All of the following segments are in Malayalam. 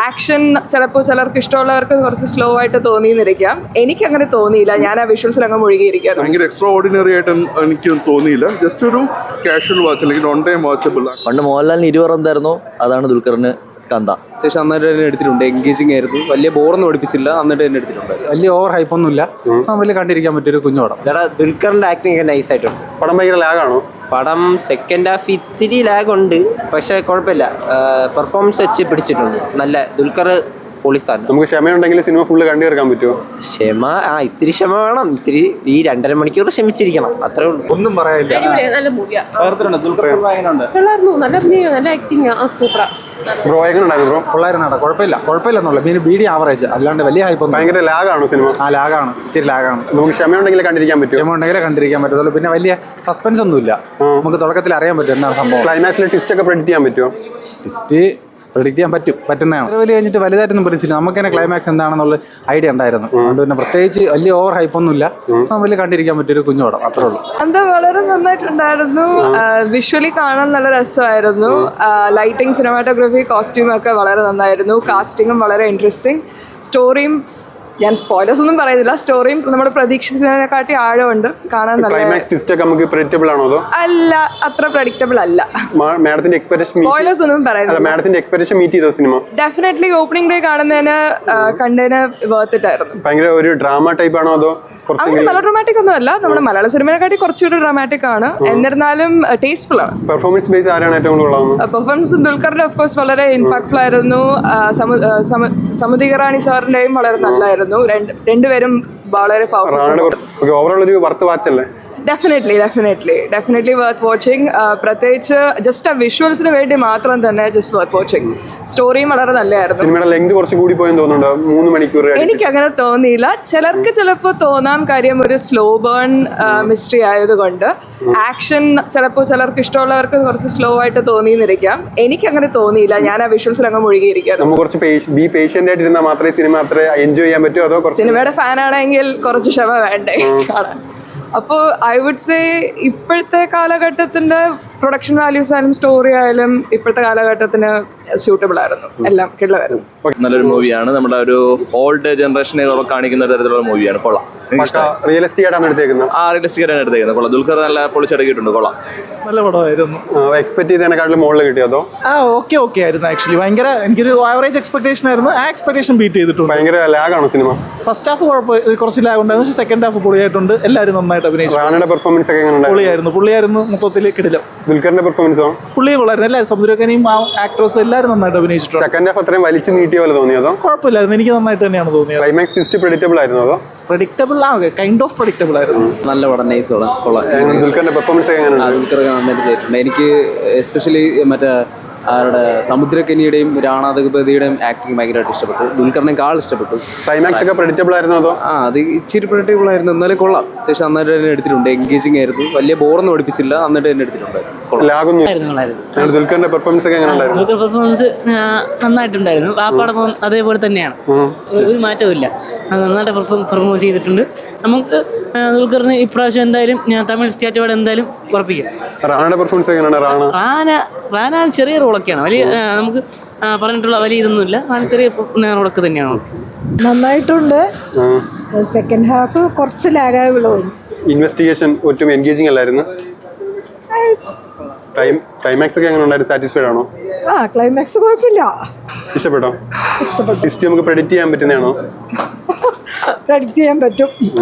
ആക്ഷൻ ചിലപ്പോൾ ചിലർക്ക് ഇഷ്ടമുള്ളവർക്ക് കുറച്ച് സ്ലോ ആയിട്ട് തോന്നിയെന്നിരിക്കാം. എനിക്കങ്ങനെ തോന്നിയില്ല. ഞാൻ ആ വിഷ്വൽസിൽ അങ്ങ് മുഴുകിയിരിക്കുകയാണ്. ഭയങ്കര എക്സ്ട്രാ ഓർഡിനറി ആയിട്ട് എനിക്കൊന്നും തോന്നിയില്ല. ജസ്റ്റ് ഒരു കാഷ്വൽ വാച്ച് അല്ലെങ്കിൽ ഓൺ ടൈം വാച്ചബിൾ. പണ്ട് മോഹൻലാലിന് 20 എന്തായിരുന്നു, അതാണ് ദുൽഖറിന് കന്ത. അത്യാവശ്യം നന്നായിട്ട് തന്നെ എടുത്തിട്ടുണ്ട്. എൻഗേജിങ് ആയിരുന്നു. വലിയ ബോറൊന്നും പഠിപ്പിച്ചില്ല. നന്നായിട്ട് തന്നെ എടുത്തിട്ടുണ്ട്. വലിയ ഓവർ ഹൈപ്പൊന്നുമില്ല. വലിയ കണ്ടിരിക്കാൻ പറ്റിയൊരു കുഞ്ഞോടം. ദുൽഖറിന്റെ ആക്ടിങ് ഒക്കെ നൈസ് ആയിട്ടുണ്ട്. പടം ഭയങ്കര ലാഗാണോ? പടം സെക്കൻഡ് ഹാഫ് ഇത്തിരി ലാഗ് ഉണ്ട്, പക്ഷെ കുഴപ്പമില്ല. പെർഫോമൻസ് വെച്ച് പിടിച്ചിട്ടുണ്ട്. നല്ല ദുൽഖർ പൊളിസാണ്. നമുക്ക് ക്ഷമയുണ്ടെങ്കിൽ സിനിമ ഫുള്ള് കണ്ടു തീർക്കാൻ പറ്റുമോ? ഇത്തിരി ക്ഷമ വേണം. ഇത്തിരി ഈ 2.5 മണിക്കൂർ ക്ഷമിച്ചിരിക്കണം, അത്രേ ഉള്ളൂ. ഒന്നും പറയാനില്ല. നല്ല മൂവിയാ. നല്ല അഭിനയം, നല്ല ആക്ടിങ്, സൂപ്പറാ. ബ്രോ എങ്ങനെ ഉണ്ടായിരുന്നു ബ്രോ? കൊള്ളായിരുന്നാടാ, കുഴപ്പമില്ലെന്നുള്ള മീൻ ബീഡി ആവറേജ്, അല്ലാണ്ട് വലിയ ഹൈപ്പൊന്നും. ഭയങ്കര ലാഗാണോ സിനിമ? ലാഗാണ്, ഇച്ചിരി ലാഗാണ്. നമുക്ക് ക്ഷമയുണ്ടെങ്കിൽ കണ്ടിരിക്കാൻ പറ്റുമോ? ക്ഷമ ഉണ്ടെങ്കിലേ കണ്ടിരിക്കാൻ പറ്റത്തുള്ളൂ. പിന്നെ വലിയ സസ്പെൻസ് ഒന്നുമില്ല. നമുക്ക് തുടക്കത്തിൽ അറിയാൻ പറ്റും എന്താണ് സംഭവം. ക്ലൈമാക്സിലെ ട്വിസ്റ്റ് ഒക്കെ പ്രെഡിക്റ്റ് ചെയ്യാൻ പറ്റുമോ? ടെസ്റ്റ് പ്രെഡിക്റ്റ് ചെയ്യാൻ പറ്റുന്നതാണ്. വലിയ കഴിഞ്ഞിട്ട് വലുതായിട്ടൊന്നും പ്രതീക്ഷിച്ചില്ല. നമുക്ക് തന്നെ ക്ലൈമാക്സ് എന്താണെന്നുള്ള ഐഡിയ ഉണ്ടായിരുന്നു. അതുകൊണ്ട് പിന്നെ പ്രത്യേകിച്ച് വലിയ ഓവർ ഹൈപ്പൊന്നുമില്ല. വലിയ കണ്ടിരിക്കാൻ പറ്റിയൊരു കുഞ്ഞോടം, അത്രേ ഉള്ളൂ. എന്താ വളരെ നന്നായിട്ടുണ്ടായിരുന്നു. വിഷ്വലി കാണാൻ നല്ല രസമായിരുന്നു. ലൈറ്റിംഗ്, സിനിമാറ്റോഗ്രഫി, കോസ്റ്റ്യൂം ഒക്കെ വളരെ നന്നായിരുന്നു. കാസ്റ്റിങ്ങും വളരെ ഇൻട്രസ്റ്റിംഗ്. സ്റ്റോറിയും ഞാൻ സ്പോയിലേഴ്സ് ഒന്നും പറയുന്നില്ല. സ്റ്റോറിയും നമ്മുടെ പ്രതീക്ഷിച്ചതിനെക്കാട്ടി ആഴമുണ്ട്. കാണാൻ നല്ല. ക്ലൈമാക്സ് ട്വിസ്റ്റ് ഒക്കെ നമുക്ക് പ്രെഡിക്റ്റബിൾ ആണോ അതോ? അല്ല, അത്ര പ്രഡിക്റ്റബിൾ അല്ല. മാഡത്തിന്റെ എക്സ്പെക്ടേഷൻ സ്പോയിലേഴ്സ് ഒന്നും പറയുന്നില്ല. മാഡത്തിന്റെ എക്സ്പെക്ടേഷൻ മീറ്റ് ചെയ്തോ സിനിമ? ഡെഫിനറ്റ്ലി ഓപ്പണിംഗ് ഡേ കാണുന്നതിന് കണ്ടതിന് വർത്ത് ഇറ്റ് ആയിരുന്നു. ഭയങ്കര ഒരു ഡ്രാമ ടൈപ്പ് ആണോ അതോ? അങ്ങനെ നല്ല ഡ്രാമാറ്റിക് ഒന്നും അല്ല. നമ്മുടെ മലയാള സിനിമയെക്കാട്ടി കുറച്ചുകൂടി ഡ്രാമാറ്റിക് ആണ്. എന്നിരുന്നാലും ടേസ്റ്റ്ഫുൾ ആണ്. പെർഫോമൻസ് ബേസ് ആരാണ് ഏറ്റവും കൂടുതൽ ഉള്ളത്? പെർഫോമൻസ് ദുൽഖറിന്റെ ഓഫ് കോഴ്സ് വളരെ ഇമ്പാക്ട്ഫുൾ ആയിരുന്നു. സമുദ്രി റാണി സാറിന്റെയും വളരെ നല്ലായിരുന്നു. രണ്ടുപേരും വളരെ പവർഫുൾ. ഓവറോൾ ഒരു വർത്ത് വാച്ച് അല്ലേ? Definitely worth watching. പ്രത്യേകിച്ച് ജസ്റ്റ് ആ വിഷ്വൽസിന് വേണ്ടി മാത്രം തന്നെ ജസ്റ്റ് വർത്ത് വാച്ചിങ്. സ്റ്റോറിയും വളരെ നല്ലതായിരുന്നു. സിനിമയുടെ ലെങ്ത് കുറച്ച് കൂടി പോയെന്ന് തോന്നുന്നുണ്ടോ? 3 മണിക്കൂർ. എനിക്ക് അങ്ങനെ തോന്നിയില്ല. ചിലർക്ക് ചിലപ്പോൾ തോന്നാം, കാര്യം ഒരു സ്ലോ ബേൺ മിസ്റ്ററി ആയതുകൊണ്ട്. ആക്ഷൻ ചിലപ്പോൾ ചിലർക്ക് ഇഷ്ടമുള്ളവർക്ക് കുറച്ച് സ്ലോ ആയിട്ട് തോന്നിയെന്നിരിക്കാം. എനിക്കങ്ങനെ തോന്നിയില്ല. ഞാൻ ആ വിഷ്വൽസിൽ അങ്ങ് മുഴുകിയിരിക്കുകയാണ്. നമുക്ക് കുറച്ച് ബി പേഷ്യന്റ് ആയിട്ട് ഇരുന്നാൽ മാത്രമേ സിനിമ അത്ര എൻജോയ് ചെയ്യാൻ പറ്റൂ അതോ? സിനിമയുടെ ഫാൻ ആണെങ്കിൽ കുറച്ച് ക്ഷമ വേണ്ടേ കാണാൻ. അപ്പോൾ ഐ വുഡ് സേ ഇപ്പോഴത്തെ കാലഘട്ടത്തിൻ്റെ പ്രൊഡക്ഷൻ വാല്യൂസ് ആയാലും സ്റ്റോറി ആയാലും ഇപ്പോഴത്തെ കാലഘട്ടത്തിന് സ്യൂട്ടബിൾ ആയിരുന്നു. എല്ലാം കിടലായിരുന്നു. നല്ലൊരു മൂവിയാണ്. നമ്മുടെ ഒരു ഓൾഡ് ജനറേഷനെ കാണിക്കുന്ന തരത്തിലുള്ള മൂവിയാണ്. കൊള്ളാം. റിയലിസ്റ്റിക് ആയിട്ടാണ് എടുത്തേക്കുന്നത്. റിയലിസ്റ്റിക് ആയിട്ടാണ് എടുത്തേക്കുന്നത്. കൊള്ളാം. ദുൽഖർ നല്ല പൊളിച്ചടക്കിയിട്ടുണ്ട്. കൊള്ളാം. നല്ല പടമായിരുന്നു. എക്സ്പെക്ട് ചെയ്തതിനെക്കാട്ടിലും മുകളിൽ കിട്ടിയോ അതോ? ഓക്കെ ആയിരുന്നു. ആക്ച്വലി ഭയങ്കര എനിക്കൊരു ആവറേജ് എക്സ്പെക്ടേഷൻ ആയിരുന്നു. ആ എക്സ്പെക്ടേഷൻ ബീറ്റ് ചെയ്തിട്ടുണ്ട്. ഭയങ്കര ലാഗാണോ സിനിമ? ഫസ്റ്റ് ഹാഫ് കുറച്ച് ലാഗ് ഉണ്ടായിരുന്നു, പക്ഷേ സെക്കൻഡ് ഹാഫ് പൊളിയായിട്ടുണ്ട്. എല്ലാവരും നന്നായിട്ട് അഭിനയിച്ചു. റാണയുടെ പെർഫോമൻസ് ഒക്കെ എങ്ങനെ? പുള്ളിയായിരുന്നു മൊത്തത്തിൽ കിടിലം. ദുൽഖറിന്റെ പെർഫോമൻസോ? പുള്ളിയെ കൊള്ളായിരുന്നു. എല്ലാവരും സമുദ്രക്കനിയും ആക്ട്രസും എല്ലാവരും നന്നായിട്ട് അഭിനയിച്ചിട്ടുണ്ട്. സെക്കൻഡ് ഹാഫ് അത്രയും വലിച്ചു നീട്ടിയ പോലെ തോന്നിയതോ? കുഴപ്പമില്ലായിരുന്നു. എനിക്ക് നന്നായിട്ട് തന്നെയാണ് തോന്നിയത്. ക്ലൈമാക്സ് ട്വിസ്റ്റ് പ്രെഡിക്റ്റബിൾ ആയിരുന്നു അതോ? പ്രഡിക്റ്റബിൾ കൈൻഡ് ഓഫ് പ്രഡിക്റ്റബിൾ ആയിരുന്നു. നല്ല പടം, നൈസ് പടം, കൊള്ളാം. ദുൽഖറിന്റെ പെർഫോമൻസ് എങ്ങനെയാണ്? ദുൽഖർ നന്നായിട്ട് ചെയ്തിട്ടുണ്ട്. എനിക്ക് എസ്പെഷ്യലി മറ്റേ അവരുടെ സമുദ്രകന്യയുടെയും രാണാധിപതിയുടെയും ആക്ടിങ് ഭയങ്കരമായിട്ട് ഇഷ്ടപ്പെട്ടു. ദുൽഖറിനേക്കാൾ ഇഷ്ടപ്പെട്ടു. ക്ലൈമാക്സ് ഒക്കെ പ്രെഡിക്റ്റബിൾ ആയിരുന്നു അതോ? അത് ഇച്ചിരി പ്രഡിക്റ്റബിൾ ആയിരുന്നു. എന്നാലും കൊള്ളാം. അത്യാവശ്യം നന്നായിട്ട് തന്നെ എടുത്തിട്ടുണ്ട്. എൻഗേജിങ് ആയിരുന്നു. വലിയ ബോറൊന്നും പഠിപ്പിച്ചില്ല. നന്നായിട്ട് തന്നെ എടുത്തിട്ടുണ്ട്. ദുൽഖറിന്റെ പെർഫോമൻസ് ഒക്കെ എങ്ങനെയുണ്ടായിരുന്നു? ദുൽഖർ പെർഫോമൻസ് നന്നായിട്ടുണ്ടായിരുന്നു. ആ പടം അതേപോലെ തന്നെയാണ്, ഒരു മാറ്റവും ഇല്ല. നന്നായിട്ട് പെർഫോം ചെയ്തിട്ടുണ്ട്. നമുക്ക് ദുൽഖറിന് ഇപ്രാവശ്യം എന്തായാലും ഞാൻ തമിഴ് സ്റ്റേറ്റ് അവാർഡ് എന്തായാലും ഉറപ്പിക്കും. റാണയുടെ പെർഫോമൻസ് എങ്ങനെയാണ്? റാന ചെറിയ റോളൊക്കെയാണ്. വലിയ നമുക്ക് പറഞ്ഞിട്ടുള്ള വലിയ ഇതൊന്നുമില്ല. ചെറിയ റോളൊക്കെ തന്നെയാണ്. നന്നായിട്ടുണ്ട്. സെക്കൻഡ് ഹാഫ് കുറച്ച് ലാഗായുള്ളൂ. ഇൻവെസ്റ്റിഗേഷൻ ഒട്ടും എൻഗേജിങ് അല്ലായിരുന്നു. ക്ലൈമാക്സ് ഒക്കെ എങ്ങനെ ഉണ്ടായിരുന്നു? സാറ്റിസ്ഫൈഡ് ആണോ? ക്ലൈമാക്സ് കുഴപ്പമില്ല. ഇഷ്ടപ്പെട്ടോ? ട്വിസ്റ്റ് നമുക്ക് പ്രെഡിക്റ്റ് ചെയ്യാൻ പറ്റുന്നതാണോ? പ്രെഡിക്റ്റ് ചെയ്യാൻ പറ്റും.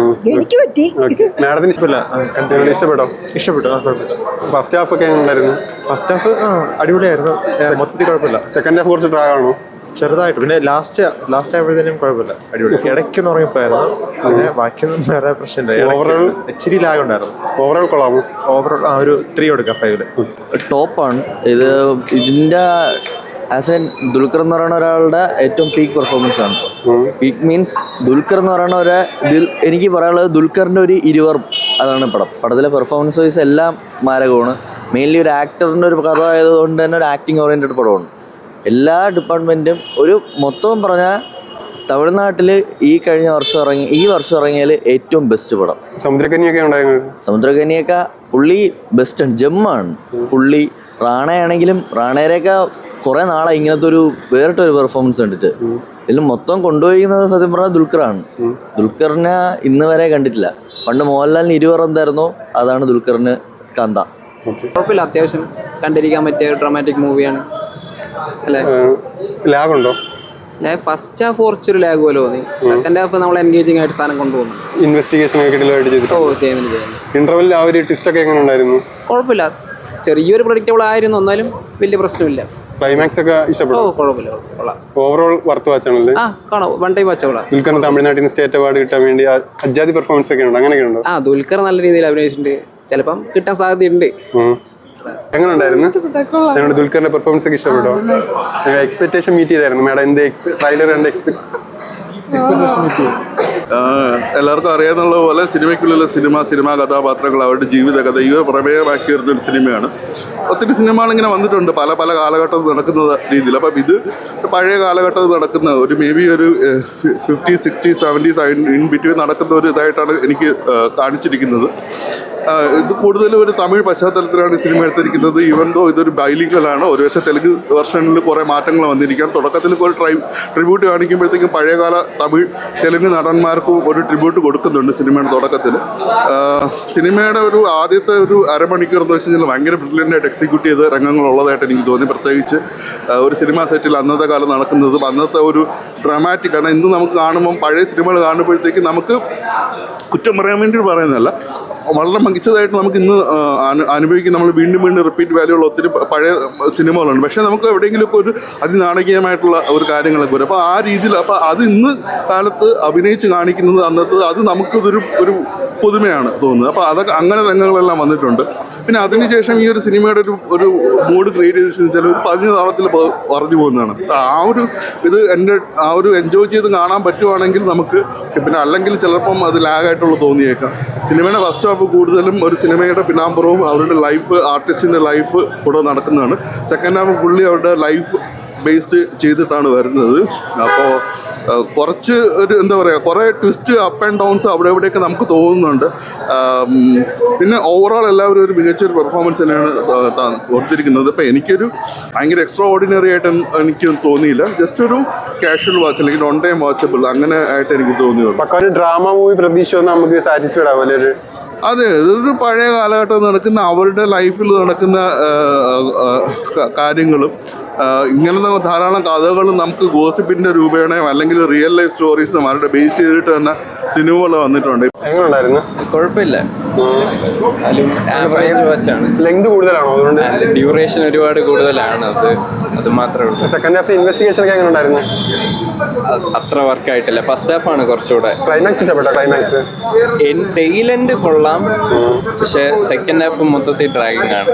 എനിക്ക് പറ്റി. മാഡത്തിന് ഇഷ്ടപ്പെട്ടോ? ഇഷ്ടപ്പെട്ടു. ഫസ്റ്റ് ഹാഫ് ഒക്കെ എങ്ങനെ ഉണ്ടായിരുന്നു? ഫസ്റ്റ് ഹാഫ് അടിപൊളിയായിരുന്നു. മൊത്തത്തിൽ കുഴപ്പമില്ല. സെക്കൻഡ് ഹാഫ് കുറച്ച് ഡ്രാഗ് ആണോ? ചെറുതായിട്ട്. പിന്നെ ലാസ്റ്റ് ആയപ്പോഴത്തേനും കുഴപ്പമില്ല, അടിപൊളി. ഇടയ്ക്കൊന്ന് ഉറങ്ങിപ്പോയായിരുന്നു. പിന്നെ ബാക്കിയൊന്നും വേറെ പ്രശ്നമില്ല. ഓവറോൾ ഇച്ചിരി ലാഗ് ഉണ്ടായിരുന്നു. ഓവറോൾ കൊള്ളാമോ? ഓവറോൾ ഒരു 3 കൊടുക്കാം 5. ടോപ്പാണ് ഇത്. ഇതിൻ്റെ ആസ് എൻ ദുൽഖർ എന്ന് പറയുന്ന ഒരാളുടെ ഏറ്റവും പീക്ക് പെർഫോമൻസ് ആണ്. പീക്ക് മീൻസ് ദുൽഖർ എന്ന് പറയുന്ന എനിക്ക് പറയാനുള്ളത് ദുൽഖറിൻ്റെ ഒരു 20 അതാണ് പടത്തിലെ പെർഫോമൻസ് വൈസ് എല്ലാം മാരകമാണ്. മെയിൻലി ഒരു ആക്ടറിൻ്റെ ഒരു കഥ ആയതുകൊണ്ട് തന്നെ ഒരു ആക്ടിങ് ഓറിയൻറ്റഡ് പടമാണ്. എല്ലാ ഡിപ്പാർട്ട്മെൻറ്റും ഒരു മൊത്തം പറഞ്ഞാൽ തമിഴ്നാട്ടിൽ ഈ വർഷം ഇറങ്ങിയാൽ ഏറ്റവും ബെസ്റ്റ് പടം സമുദ്രകന്യൊക്കെ. പുള്ളി ബെസ്റ്റാണ്, ജമ്മാണ് പുള്ളി. റാണയാണെങ്കിലും റാണേരെയൊക്കെ കുറേ നാളായി ഇങ്ങനത്തെ ഒരു വേറിട്ടൊരു പെർഫോമൻസ് കണ്ടിട്ട്. ഇതിൽ മൊത്തം കൊണ്ടുപോയിരിക്കുന്നത് സത്യം പറഞ്ഞാൽ ദുൽഖറാണ്. ദുൽഖറിനെ ഇന്ന് വരെ കണ്ടിട്ടില്ല. പണ്ട് മോഹൻലാലിന് 20 എന്തായിരുന്നോ അതാണ് ദുൽഖറിന് കാന്ത. കുഴപ്പമില്ല, അത്യാവശ്യം കണ്ടിരിക്കാൻ പറ്റിയ ഒരു ഡ്രാമാറ്റിക് മൂവിയാണ് അല്ലേ. ലാഗുണ്ടോ? ഫസ്റ്റ് ഹാഫ് കുറച്ചൊരു ലാഗ് പോലെ തോന്നി. സെക്കൻഡ് ഹാഫ് നമ്മൾ എൻഗേജിങ് ആയിട്ട് സാധനം കൊണ്ടുപോകുന്നു. ഇൻവെസ്റ്റിഗേഷൻ ഒക്കെ കിടിലമായിട്ട് ചെയ്തിട്ട്. ചെയ്യുന്നു. ഇന്റർവെല്ലിൽ ആ ഒരു ട്വിസ്റ്റ് ഒക്കെ എങ്ങനെ ഉണ്ടായിരുന്നു? കുഴപ്പമില്ല, ചെറിയൊരു പ്രഡിക്റ്റബിൾ ആയിരുന്നു, എന്നാലും വലിയ പ്രശ്നമില്ല. ക്ലൈമാക്സ് ഒക്കെ ഇഷ്ടപ്പെട്ടു? കുഴപ്പമില്ല, കൊള്ളാം. ഓവറോൾ വർത്ത് വാച്ചാണല്ലേ? കാണാം, വൺ ടൈം വാച്ചോളാം. ദുൽഖറിന് തമിഴ്നാട്ടിൽ നിന്ന് സ്റ്റേറ്റ് അവാർഡ് കിട്ടാൻ വേണ്ടി അജാതി പെർഫോമൻസ് ഒക്കെ ഉണ്ട്, അങ്ങനെയൊക്കെ ഉണ്ടോ? ദുൽഖർ നല്ല രീതിയിൽ അഭിനയിച്ചിട്ടുണ്ട്, ചിലപ്പം കിട്ടാൻ സാധ്യതയുണ്ട്. എങ്ങനെ ഉണ്ടായിരുന്നു? ഞങ്ങളുടെ ദുൽഖറിന്റെ പെർഫോമൻസ് ഒക്കെ ഇഷ്ടപ്പെട്ടോ? എക്സ്പെക്ടേഷൻ മീറ്റ് ചെയ്തായിരുന്നു മാഡം? എന്ത് ട്രailer കണ്ട് എക്സ്പെക്ടേഷൻ മീറ്റ് ചെയ്തു? എല്ലാവർക്കും അറിയാവുന്ന പോലെ സിനിമയ്ക്കുള്ളിലെ സിനിമാ കഥാപാത്രങ്ങൾ അവരുടെ ജീവിതകഥ ഇവർ പ്രമേയമാക്കി വരുന്ന ഒരു സിനിമയാണ്. ഒത്തിരി സിനിമകൾ ഇങ്ങനെ വന്നിട്ടുണ്ട് പല പല കാലഘട്ടത്തിൽ നടക്കുന്ന രീതിയിൽ. അപ്പം ഇത് പഴയ കാലഘട്ടത്തിൽ നടക്കുന്ന ഒരു മേ ബി ഒരു 50s 60s 70s in between നടക്കുന്ന ഒരു ഇതായിട്ടാണ് എനിക്ക് കാണിച്ചിരിക്കുന്നത്. ഇത് കൂടുതലും ഒരു തമിഴ് പശ്ചാത്തലത്തിലാണ് ഈ സിനിമ എടുത്തിരിക്കുന്നത്. ഈവൻ ദോ ഇതൊരു ബൈലിംഗലാണ്. ഒരു പക്ഷേ തെലുങ്ക് വെർഷനിൽ കുറേ മാറ്റങ്ങൾ വന്നിരിക്കാം. തുടക്കത്തിൽ ഒരു ട്രിബ്യൂട്ട് കാണിക്കുമ്പോഴത്തേക്കും പഴയകാല തമിഴ് തെലുങ്ക് നടന്മാർക്കും ഒരു ട്രിബ്യൂട്ട് കൊടുക്കുന്നുണ്ട് സിനിമയുടെ തുടക്കത്തിൽ. സിനിമയുടെ ഒരു ആദ്യത്തെ ഒരു അരമണിക്കൂർ എന്ന് വെച്ച് കഴിഞ്ഞാൽ ഭയങ്കര ബ്രില്യൻ്റായിട്ട് എക്സിക്യൂട്ട് ചെയ്ത രംഗങ്ങളുള്ളതായിട്ട് എനിക്ക് തോന്നി. പ്രത്യേകിച്ച് ഒരു സിനിമാ സെറ്റിൽ അന്നത്തെ കാലം നടക്കുന്നതും അന്നത്തെ ഒരു ഡ്രാമാറ്റിക് ആണ്. ഇന്ന് നമുക്ക് കാണുമ്പം പഴയ സിനിമകൾ കാണുമ്പോഴത്തേക്കും നമുക്ക് കുറ്റം പറയാൻ വേണ്ടി പറയുന്നതല്ല, വളരെ മികച്ചതായിട്ട് നമുക്ക് ഇന്ന് അനുഭവിക്കും. നമ്മൾ വീണ്ടും റിപ്പീറ്റ് വാല്യൂള്ള ഒത്തിരി പഴയ സിനിമകളുണ്ട്. പക്ഷേ നമുക്ക് എവിടെയെങ്കിലുമൊക്കെ ഒരു അതിനാടകീയമായിട്ടുള്ള ഒരു കാര്യങ്ങളൊക്കെ വരും. അപ്പോൾ ആ രീതിയിൽ അപ്പോൾ അത് ഇന്ന് കാലത്ത് അഭിനയിച്ച് കാണിക്കുന്നത് അന്നത്തെ അത് നമുക്കിതൊരു പുതുമയാണ് തോന്നുന്നത്. അപ്പോൾ അതൊക്കെ അങ്ങനെ രംഗങ്ങളെല്ലാം വന്നിട്ടുണ്ട്. പിന്നെ അതിനുശേഷം ഈ ഒരു സിനിമയുടെ ഒരു മൂഡ് ക്രിയേറ്റ് ചെയ്ത് വെച്ചാൽ ഒരു 15 താളത്തിൽ പറഞ്ഞു പോകുന്നതാണ്. ആ ഒരു ഇത് ആ ഒരു എൻജോയ് ചെയ്ത് കാണാൻ പറ്റുവാണെങ്കിൽ നമുക്ക്, പിന്നെ അല്ലെങ്കിൽ ചിലപ്പം അത് ലാഗായിട്ടുള്ള തോന്നിയേക്കാം. സിനിമയുടെ ഫസ്റ്റ് ഹാഫ് കൂടുതലും ഒരു സിനിമയുടെ പിന്നാമ്പുറവും അവരുടെ ലൈഫ്, ആർട്ടിസ്റ്റിൻ്റെ ലൈഫ് കൂടെ നടക്കുന്നതാണ്. സെക്കൻഡ് ഹാഫ് ഫുള്ളി അവരുടെ ലൈഫ് ബേസ്ഡ് ചെയ്തിട്ടാണ് വരുന്നത്. അപ്പോൾ കുറച്ച് ഒരു എന്താ പറയുക, കുറേ ട്വിസ്റ്റ് അപ്പ് ആൻഡ് ഡൗൺസ് അവിടെ എവിടെയൊക്കെ നമുക്ക് തോന്നുന്നുണ്ട്. പിന്നെ ഓവറോൾ എല്ലാവരും ഒരു മികച്ചൊരു പെർഫോമൻസ് തന്നെയാണ് കൊടുത്തിരിക്കുന്നത്. ഇപ്പോൾ എനിക്കൊരു ഭയങ്കര എക്സ്ട്രാ ഓർഡിനറി ആയിട്ട് എനിക്ക് തോന്നിയില്ല. ജസ്റ്റ് ഒരു കാഷ്വൽ വാച്ച് അല്ലെങ്കിൽ ഓൺ ടൈം വാച്ചബിൾ അങ്ങനെ ആയിട്ട് എനിക്ക് തോന്നിയുള്ളൂ. പക്ക ഒരു ഡ്രാമ മൂവി പ്രതീക്ഷ നമുക്ക് സാറ്റിസ്ഫൈഡ് ആവുമല്ലേ ഒരു? അതെ, ഇതൊരു പഴയ കാലഘട്ടത്തിൽ നടക്കുന്ന അവരുടെ ലൈഫിൽ നടക്കുന്ന കാര്യങ്ങളും ഇങ്ങനത്തെ ധാരാളം കഥകളും നമുക്ക് ഗോസിപ്പിൻ്റെ രൂപേണയോ അല്ലെങ്കിൽ റിയൽ ലൈഫ് സ്റ്റോറീസും അവരുടെ ബേസ് ചെയ്തിട്ട് തന്നെ സിനിമകൾ വന്നിട്ടുണ്ട്. എങ്ങനെ ഉണ്ടായിരുന്നു? കുഴപ്പമില്ല, ആവറേജ് വാച്ചാണ്. ലെങ്ത് കൂടുതലാണോ? അതുകൊണ്ട് ഡ്യൂറേഷൻ ഒരുപാട് കൂടുതലാണ്. അത് മാത്രമേ ഉള്ളൂ. സെക്കൻഡ് ഹാഫ് ഇൻവെസ്റ്റിഗേഷൻ ഒക്കെ എങ്ങനെ ഉണ്ടായിരുന്നു? അത്ര വർക്കായിട്ടില്ല. ഫസ്റ്റ് ഹാഫാണ് കുറച്ചുകൂടെ. ക്ലൈമാക്സ് ഇഷ്ടപ്പെട്ടോ? ക്ലൈമാക്സ് ടെയിൽ എൻഡ് കൊള്ളാം, പക്ഷെ സെക്കൻഡ് ഹാഫ് മൊത്തത്തിൽ ഡ്രാഗിങ് ആണ്.